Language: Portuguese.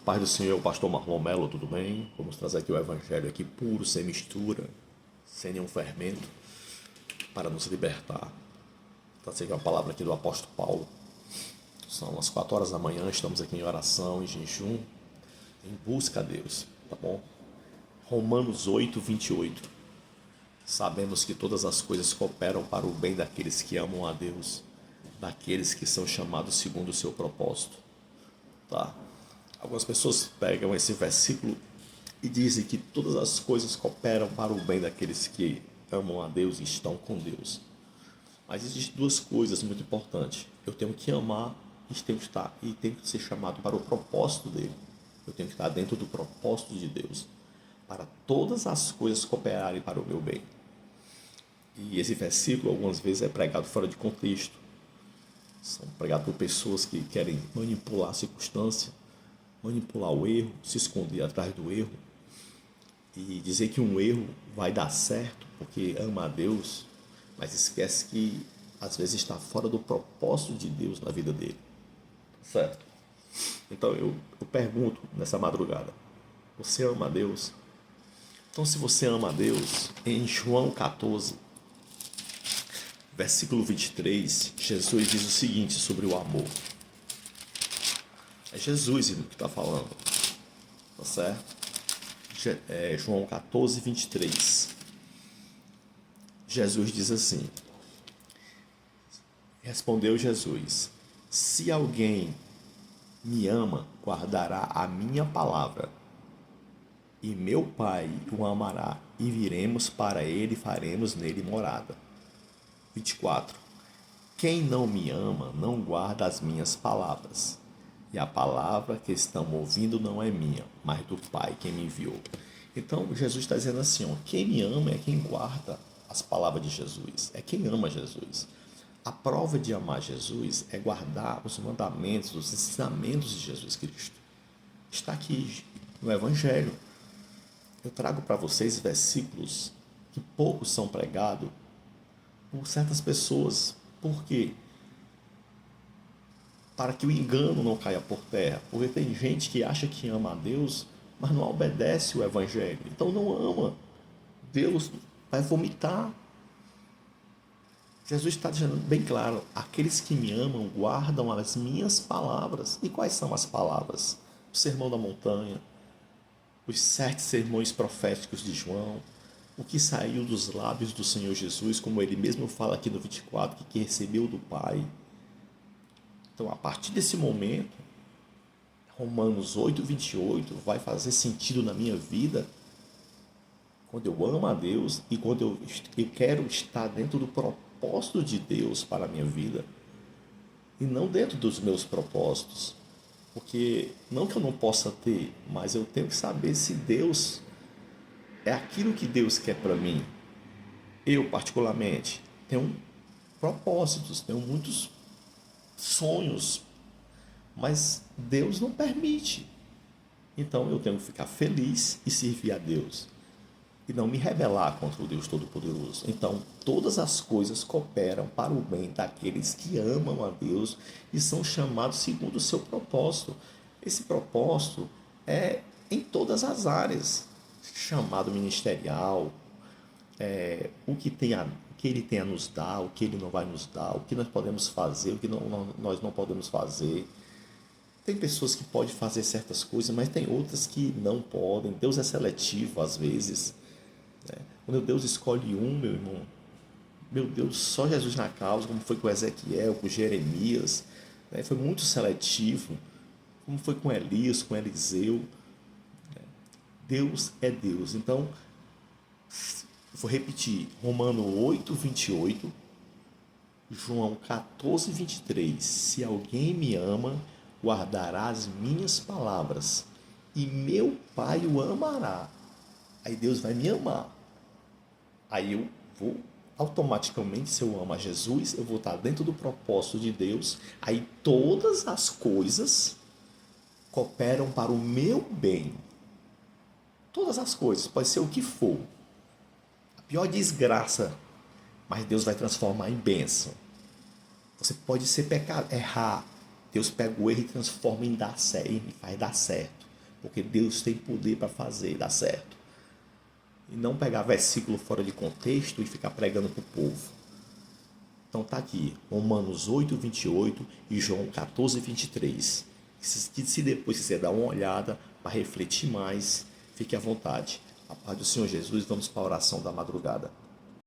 Paz do Senhor, pastor Marlon Mello, tudo bem? Vamos trazer aqui o evangelho aqui puro, sem mistura, sem nenhum fermento, para nos libertar. Trazer aqui a palavra aqui do apóstolo Paulo. São as 4 horas da manhã, estamos aqui em oração, em jejum, em busca a Deus, tá bom? Romanos 8, 28. Sabemos que todas as coisas cooperam para o bem daqueles que amam a Deus, daqueles que são chamados segundo o seu propósito, tá? Algumas pessoas pegam esse versículo e dizem que todas as coisas cooperam para o bem daqueles que amam a Deus e estão com Deus. Mas existem duas coisas muito importantes. Eu tenho que amar e tenho que ser chamado para o propósito dele. Eu tenho que estar dentro do propósito de Deus, para todas as coisas cooperarem para o meu bem. E esse versículo algumas vezes é pregado fora de contexto. São pregados por pessoas que querem manipular a circunstância, manipular o erro, se esconder atrás do erro e dizer que um erro vai dar certo porque ama a Deus, mas esquece que às vezes está fora do propósito de Deus na vida dele. Certo? Então eu pergunto nessa madrugada: você ama a Deus? Então, se você ama a Deus, em João 14, versículo 23, Jesus diz o seguinte sobre o amor. É Jesus que está falando, tá certo? João 14, 23. Jesus diz assim: respondeu Jesus: se alguém me ama, guardará a minha palavra, e meu Pai o amará, e viremos para ele e faremos nele morada. 24. Quem não me ama não guarda as minhas palavras, e a palavra que estão ouvindo não é minha, mas do Pai que me enviou. Então Jesus está dizendo assim, ó, quem me ama é quem guarda as palavras de Jesus, é quem ama Jesus. A prova de amar Jesus é guardar os mandamentos, os ensinamentos de Jesus Cristo. Está aqui no Evangelho. Eu trago para vocês versículos que poucos são pregados por certas pessoas. Por quê? Para que o engano não caia por terra. Porque tem gente que acha que ama a Deus, mas não obedece o Evangelho. Então não ama. Deus vai vomitar. Jesus está dizendo bem claro: aqueles que me amam guardam as minhas palavras. E quais são as palavras? O Sermão da Montanha, os 7 sermões proféticos de João, o que saiu dos lábios do Senhor Jesus, como ele mesmo fala aqui no 24, que recebeu do Pai. Então, a partir desse momento, Romanos 8, 28 vai fazer sentido na minha vida, quando eu amo a Deus e quando eu quero estar dentro do propósito de Deus para a minha vida, e não dentro dos meus propósitos. Porque não que eu não possa ter, mas eu tenho que saber se Deus é aquilo que Deus quer para mim. Eu, particularmente, tenho propósitos, tenho muitos sonhos, mas Deus não permite. Então eu tenho que ficar feliz e servir a Deus, e não me rebelar contra o Deus Todo-Poderoso. Então, todas as coisas cooperam para o bem daqueles que amam a Deus e são chamados segundo o seu propósito. Esse propósito é em todas as áreas, chamado ministerial, o que ele tem a nos dar, o que ele não vai nos dar, o que nós podemos fazer, o que nós não podemos fazer. Tem pessoas que podem fazer certas coisas, mas tem outras que não podem. Deus é seletivo às vezes. Quando Deus escolhe um, meu irmão, meu Deus, só Jesus na causa, como foi com Ezequiel, com Jeremias, foi muito seletivo, como foi com Elias, com Eliseu. Deus é Deus. Então, vou repetir, Romano 8, 28, João 14, 23. Se alguém me ama, guardará as minhas palavras, e meu Pai o amará. Aí Deus vai me amar. Aí eu vou automaticamente, se eu amo a Jesus, eu vou estar dentro do propósito de Deus. Aí todas as coisas cooperam para o meu bem. Todas as coisas, pode ser o que for. A pior desgraça, mas Deus vai transformar em bênção. Você pode ser pecado, errar. Deus pega o erro e transforma em dar certo, e faz dar certo. porque Deus tem poder para fazer dar certo. E não pegar versículo fora de contexto e ficar pregando para o povo. Então tá aqui, Romanos 8, 28 e João 14, 23. Se depois você dar uma olhada para refletir mais, fique à vontade. A paz do Senhor Jesus, vamos para a oração da madrugada.